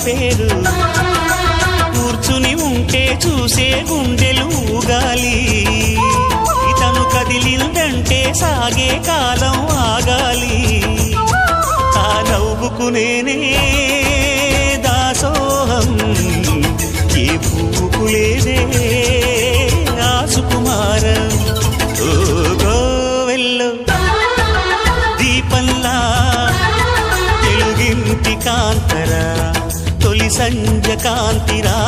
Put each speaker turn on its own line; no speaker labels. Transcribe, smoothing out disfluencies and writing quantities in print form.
పేరు కూర్చుని ఉంటే చూసే గుండెలు ఊగాలి ఇతను కదిలిందంటే సాగే కాలం ఆగాలి ఆ నవ్వుకు నేనే దాసోహం ఏ పువ్వుకు లేదే ఆ సుకుమారం ఓ గోవెల్లో దీపంలా తెలుగింటి కాంతరా తొలి సంజ కాంతిరా